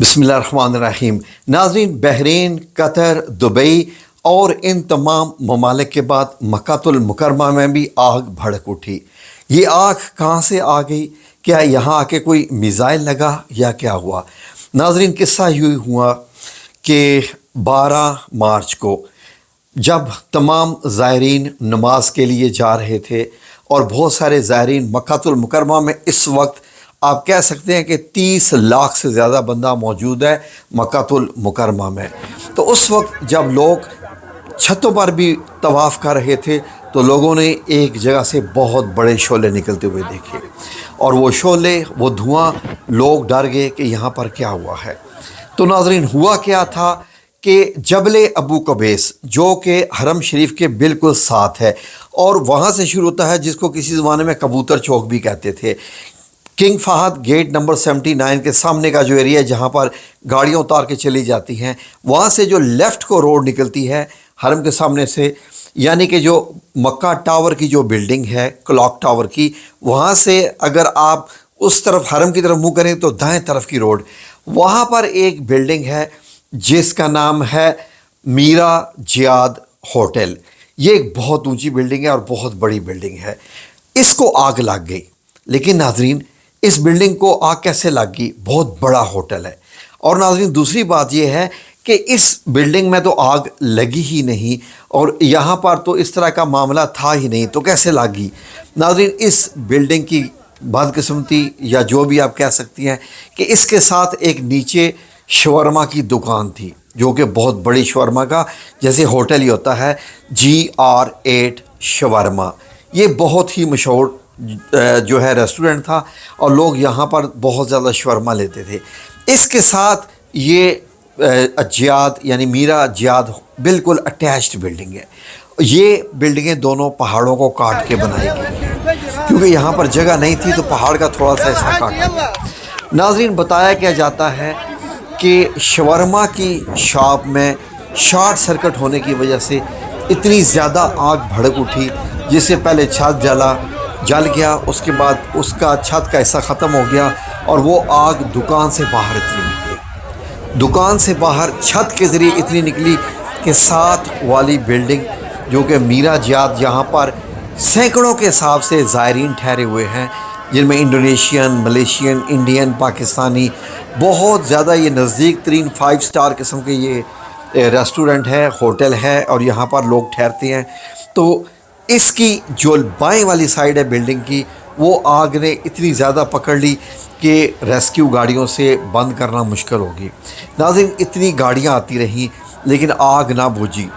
बिस्मिल्लाहिर्रहमानिर्रहीम। नाज़रीन, Bahrain, Qatar, Dubai और इन तमाम ममालिक के बाद मक्कातुल मुकर्रमा में भी आग भड़क उठी। ये आग कहाँ से आ गई? क्या यहाँ आके कोई मिज़ाइल लगा या क्या हुआ? नाज़रीन, किस्सा यूँ हुआ कि 12 मार्च को जब तमाम ज़ायरीन नमाज के लिए जा रहे थे और बहुत सारे ज़ायरीन मक्कातुल मुकर्रमा में, इस वक्त आप कह सकते हैं कि 30 लाख से ज़्यादा बंदा मौजूद है मक्कातुल मुकर्रमा में। तो उस वक्त जब लोग छतों पर भी तवाफ़ कर रहे थे तो लोगों ने एक जगह से बहुत बड़े शोले निकलते हुए देखे, और वो शोले, वो धुआं, लोग डर गए कि यहाँ पर क्या हुआ है। तो नाज़रीन, हुआ क्या था कि जबल अबू कबैस, जो कि हरम शरीफ के बिल्कुल साथ है और वहाँ से शुरू होता है, जिसको किसी ज़माने में कबूतर चौक भी कहते थे। किंग फहद गेट नंबर 79 के सामने का जो एरिया है जहाँ पर गाड़ियाँ उतार के चली जाती हैं, वहाँ से जो लेफ़्ट को रोड निकलती है हरम के सामने से, यानी कि जो मक्का टावर की जो बिल्डिंग है, क्लॉक टावर की, वहाँ से अगर आप उस तरफ हरम की तरफ मुँह करें तो दाएं तरफ की रोड, वहाँ पर एक बिल्डिंग है जिसका नाम है मीरा जियाद होटल। ये एक बहुत ऊंची बिल्डिंग है और बहुत बड़ी बिल्डिंग है। इसको आग लग गई, लेकिन नाजरीन, इस बिल्डिंग को आग कैसे लग गई? बहुत बड़ा होटल है। और नाजरीन, दूसरी बात यह है कि इस बिल्डिंग में तो आग लगी ही नहीं और यहाँ पर तो इस तरह का मामला था ही नहीं, तो कैसे लगी? नाजरीन, इस बिल्डिंग की बदकिस्मती, या जो भी आप कह सकती हैं, कि इसके साथ एक नीचे शवरमा की दुकान थी, जो कि बहुत बड़ी शवरमा का जैसे होटल ही होता है, GR8 शवरमा। ये बहुत ही मशहूर जो है रेस्टोरेंट था और लोग यहाँ पर बहुत ज़्यादा शवरमा लेते थे। इसके साथ ये जियाद यानी मीरा जियाद बिल्कुल अटैच्ड बिल्डिंग है। ये बिल्डिंगें दोनों पहाड़ों को काट के बनाई गई हैं, क्योंकि यहाँ पर जगह नहीं थी तो पहाड़ का थोड़ा सा हिस्सा काटा गया। नाज़रीन, बताया क्या जाता है कि शवरमा की शॉप में शॉर्ट सर्किट होने की वजह से इतनी ज़्यादा आग भड़क उठी, जिससे पहले छत जल गया, उसके बाद उसका छत का हिस्सा ख़त्म हो गया और वो आग दुकान से बाहर इतनी निकली, दुकान से बाहर छत के ज़रिए इतनी निकली कि साथ वाली बिल्डिंग, जो कि मीरा जियाद, यहाँ पर सैकड़ों के हिसाब से ज़ायरीन ठहरे हुए हैं, जिनमें इंडोनेशियन, मलेशियन, इंडियन, पाकिस्तानी, बहुत ज़्यादा ये नज़दीक तरीन 5 स्टार किस्म के ये रेस्टोरेंट है, होटल है और यहाँ पर लोग ठहरते हैं। तो इसकी जो बाएं वाली साइड है बिल्डिंग की, वो आग ने इतनी ज़्यादा पकड़ ली कि रेस्क्यू गाड़ियों से बंद करना मुश्किल होगी। नाज़रीन, इतनी गाड़ियाँ आती रहीं लेकिन आग ना बुझी।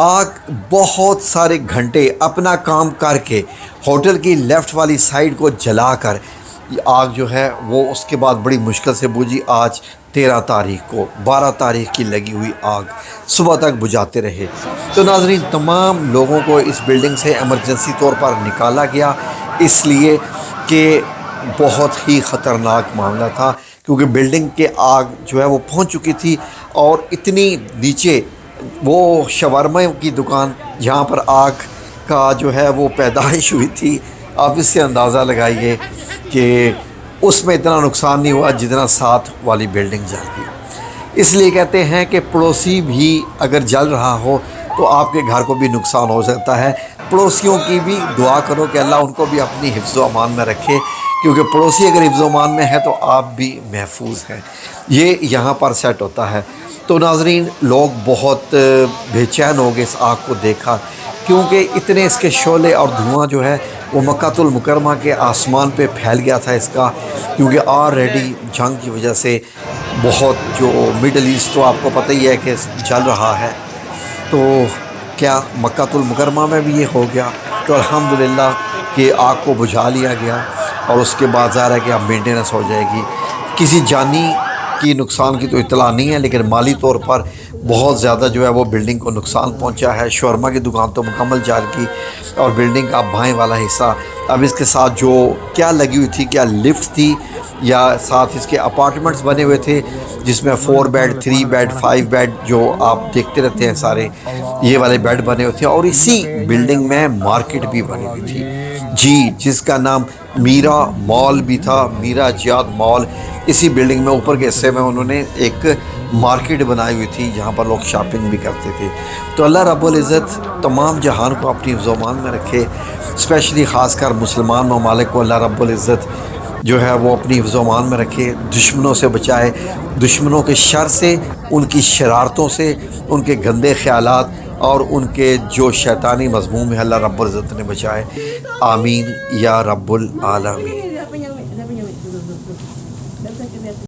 आग बहुत सारे घंटे अपना काम करके होटल की लेफ़्ट वाली साइड को जलाकर आग जो है वो उसके बाद बड़ी मुश्किल से बुझी। आज 13 तारीख को 12 तारीख की लगी हुई आग सुबह तक बुझाते रहे। तो नाज़रीन, तमाम लोगों को इस बिल्डिंग से एमरजेंसी तौर पर निकाला गया, इसलिए कि बहुत ही ख़तरनाक मामला था, क्योंकि बिल्डिंग के आग जो है वो पहुंच चुकी थी और इतनी नीचे वो शवरमा की दुकान जहाँ पर आग का जो है वो पैदाइश हुई थी, आप इससे अंदाज़ा लगाइए कि उसमें इतना नुकसान नहीं हुआ जितना साथ वाली बिल्डिंग जल गई। इसलिए कहते हैं कि पड़ोसी भी अगर जल रहा हो तो आपके घर को भी नुकसान हो सकता है। पड़ोसियों की भी दुआ करो कि अल्लाह उनको भी अपनी हिफ्ज़ व अमान में रखे, क्योंकि पड़ोसी अगर हिफ्ज़ व अमान में है तो आप भी महफूज हैं। ये यहाँ पर सेट होता है। तो नाज़रीन, लोग बहुत बेचैन हो गए इस आग को देखा, क्योंकि इतने इसके शोले और धुआं जो है वो मक्कातुल मुकर्रमा के आसमान पे फैल गया था इसका, क्योंकि ऑलरेडी जंग की वजह से बहुत जो मिडल ईस्ट तो आपको पता ही है कि चल रहा है। तो क्या मक्कातुल मुकर्रमा में भी ये हो गया? तो अल्हम्दुलिल्लाह कि आग को बुझा लिया गया और उसके बाद ज़ाहिर है कि अब मेंटेनेंस हो जाएगी। किसी जानी की नुकसान की तो इतला नहीं है, लेकिन माली तौर पर बहुत ज़्यादा जो है वो बिल्डिंग को नुकसान पहुंचा है। शवरमा की दुकान तो मुकम्मल जल गई और बिल्डिंग का बाएं वाला हिस्सा, अब इसके साथ जो क्या लगी हुई थी, क्या लिफ्ट थी या साथ इसके अपार्टमेंट्स बने हुए थे, जिसमें 4 बेड, 3 बेड, 5 बेड जो आप देखते रहते हैं सारे ये वाले बेड बने हुए थे। और इसी बिल्डिंग में मार्केट भी बनी हुई थी जी, जिसका नाम मीरा मॉल भी था, मीरा जियाद मॉल। اسی بلڈنگ میں اوپر کے حصے میں انہوں نے ایک مارکیٹ بنائی ہوئی تھی جہاں پر لوگ شاپنگ بھی کرتے تھے۔ تو اللہ رب العزت تمام جہان کو اپنی حفظ و امان میں رکھے، اسپیشلی خاص کر مسلمان ممالک کو اللہ رب العزت جو ہے وہ اپنی حفظ و امان میں رکھے، دشمنوں سے بچائے، دشمنوں کے شر سے، ان کی شرارتوں سے، ان کے گندے خیالات اور ان کے جو شیطانی مضموم ہے اللہ رب العزت نے بچائے۔ آمین یا رب العالمین۔